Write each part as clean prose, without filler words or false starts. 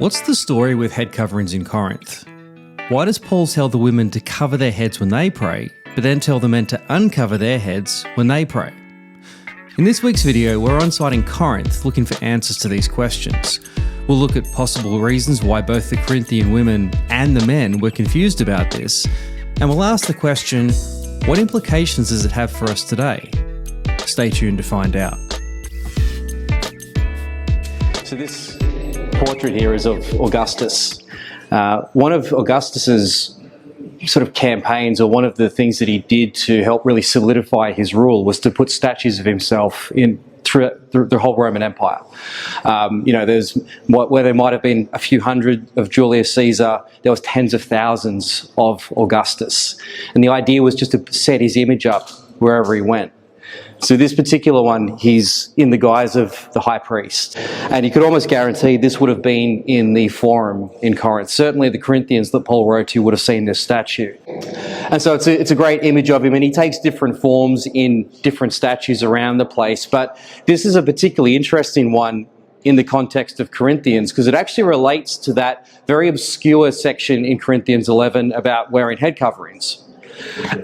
What's the story with head coverings in Corinth? Why does Paul tell the women to cover their heads when they pray, but then tell the men to uncover their heads when they pray? In this week's video, we're on site in Corinth looking for answers to these questions. We'll look at possible reasons why both the Corinthian women and the men were confused about this, and we'll ask the question, what implications does it have for us today? Stay tuned to find out. So this portrait here is of Augustus. One of Augustus's sort of campaigns, or one of the things that he did to help really solidify his rule, was to put statues of himself in through the whole Roman Empire. There's where there might have been a few hundred of Julius Caesar, there was tens of thousands of Augustus. And the idea was just to set his image up wherever he went. So this particular one, he's in the guise of the high priest. And you could almost guarantee this would have been in the forum in Corinth. Certainly the Corinthians that Paul wrote to would have seen this statue. And so it's a great image of him, and he takes different forms in different statues around the place. But this is a particularly interesting one in the context of Corinthians, because it actually relates to that very obscure section in Corinthians 11 about wearing head coverings.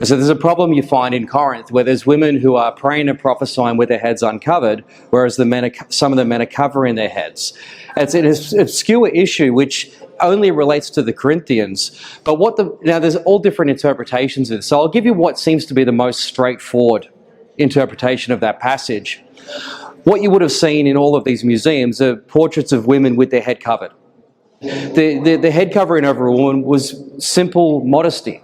So there's a problem you find in Corinth where there's women who are praying and prophesying with their heads uncovered, whereas some of the men are covering their heads. It's an obscure issue which only relates to the Corinthians. But now there's all different interpretations of this. So I'll give you what seems to be the most straightforward interpretation of that passage. What you would have seen in all of these museums are portraits of women with their head covered. The head covering over a woman was simple modesty.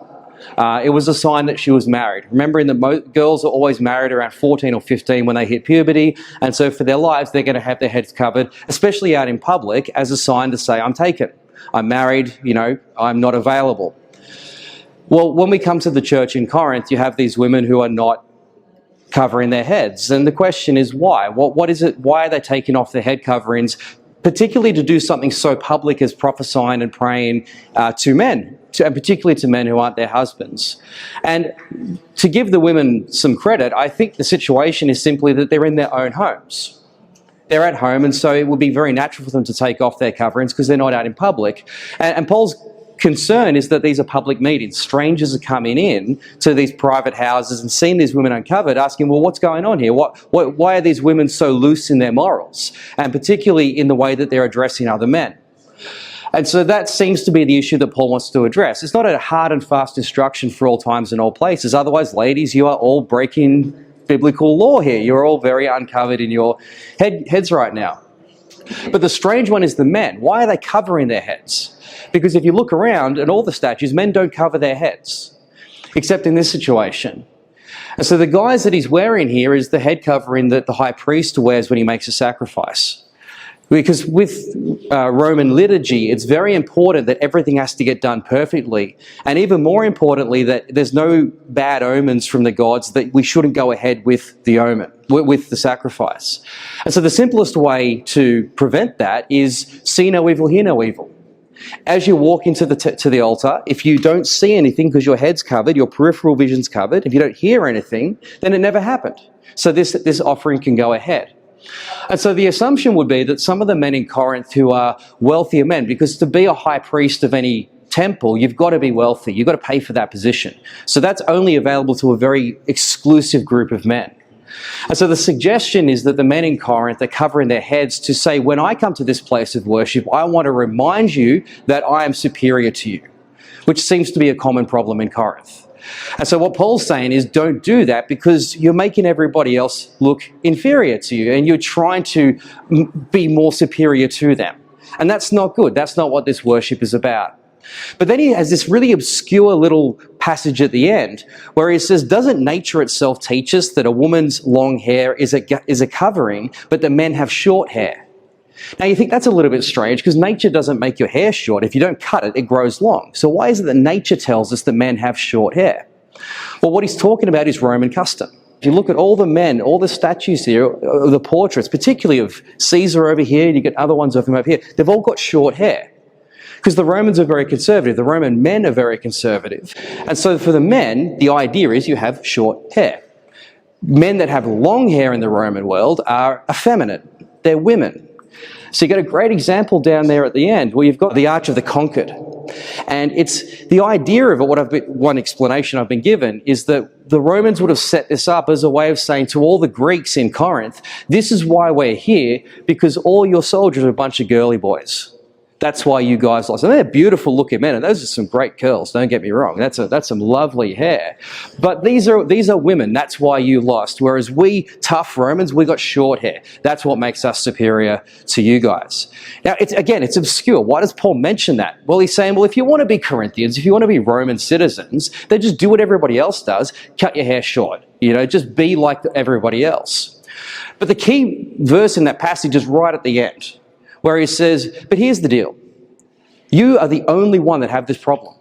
It was a sign that she was married. Remembering that girls are always married around 14 or 15 when they hit puberty, and so for their lives they're going to have their heads covered, especially out in public, as a sign to say, I'm taken, I'm married, I'm not available. Well, when we come to the church in Corinth, you have these women who are not covering their heads, and the question is why? What is it? Why are they taking off their head coverings, particularly to do something so public as prophesying and praying to men, and particularly to men who aren't their husbands? And to give the women some credit, I think the situation is simply that they're in their own homes. They're at home, and so it would be very natural for them to take off their coverings because they're not out in public. And Paul's concern is that these are public meetings. Strangers are coming in to these private houses and seeing these women uncovered, asking, well, what's going on here? Why are these women so loose in their morals? And particularly in the way that they're addressing other men. And so that seems to be the issue that Paul wants to address. It's not a hard and fast instruction for all times and all places. Otherwise, ladies, you are all breaking biblical law here. You're all very uncovered in your heads right now. But the strange one is the men. Why are they covering their heads? Because if you look around at all the statues, men don't cover their heads, except in this situation. And so the guise that he's wearing here is the head covering that the high priest wears when he makes a sacrifice. Because with Roman liturgy, it's very important that everything has to get done perfectly. And even more importantly, that there's no bad omens from the gods, that we shouldn't go ahead with the omen, with the sacrifice. And so the simplest way to prevent that is see no evil, hear no evil. As you walk into the altar, if you don't see anything because your head's covered, your peripheral vision's covered, if you don't hear anything, then it never happened. So this offering can go ahead. And so the assumption would be that some of the men in Corinth who are wealthier men, because to be a high priest of any temple, you've got to be wealthy, you've got to pay for that position. So that's only available to a very exclusive group of men. And so the suggestion is that the men in Corinth are covering their heads to say, when I come to this place of worship, I want to remind you that I am superior to you, which seems to be a common problem in Corinth. And so what Paul's saying is, don't do that, because you're making everybody else look inferior to you and you're trying to be more superior to them. And that's not good. That's not what this worship is about. But then he has this really obscure little passage at the end where he says, doesn't nature itself teach us that a woman's long hair is a covering, but that men have short hair? Now you think that's a little bit strange, because nature doesn't make your hair short. If you don't cut it, it grows long. So why is it that nature tells us that men have short hair? Well, what he's talking about is Roman custom. If you look at all the men, all the statues here, the portraits, particularly of Caesar over here, and you get other ones of him over here, they've all got short hair. Because the Romans are very conservative. The Roman men are very conservative. And so for the men, the idea is you have short hair. Men that have long hair in the Roman world are effeminate. They're women. So you got a great example down there at the end where you've got the Arch of the Conquered. And it's the idea of it, one explanation I've been given is that the Romans would have set this up as a way of saying to all the Greeks in Corinth, this is why we're here, because all your soldiers are a bunch of girly boys. That's why you guys lost. And they're beautiful looking men, and those are some great curls, don't get me wrong. That's some lovely hair. But these are women, that's why you lost. Whereas we tough Romans, we got short hair. That's what makes us superior to you guys. Now, it's obscure. Why does Paul mention that? Well, he's saying, well, if you want to be Corinthians, if you want to be Roman citizens, then just do what everybody else does, cut your hair short. Just be like everybody else. But the key verse in that passage is right at the end, where he says, but here's the deal. You are the only one that have this problem.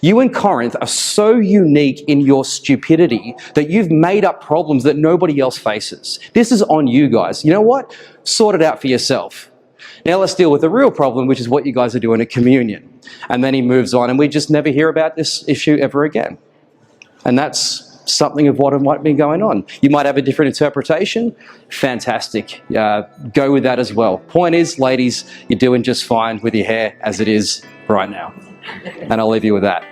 You in Corinth are so unique in your stupidity that you've made up problems that nobody else faces. This is on you guys. You know what? Sort it out for yourself. Now let's deal with the real problem, which is what you guys are doing at communion. And then he moves on, and we just never hear about this issue ever again. And that's something of what might be going on. You might have a different interpretation. Fantastic. Go with that as well. Point is, ladies, you're doing just fine with your hair as it is right now. And I'll leave you with that.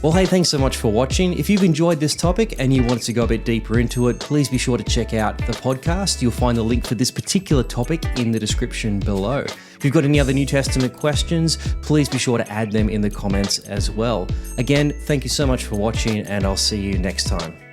Well, hey, thanks so much for watching. If you've enjoyed this topic and you wanted to go a bit deeper into it, please be sure to check out the podcast. You'll find the link for this particular topic in the description below. If you've got any other New Testament questions, please be sure to add them in the comments as well. Again, thank you so much for watching, and I'll see you next time.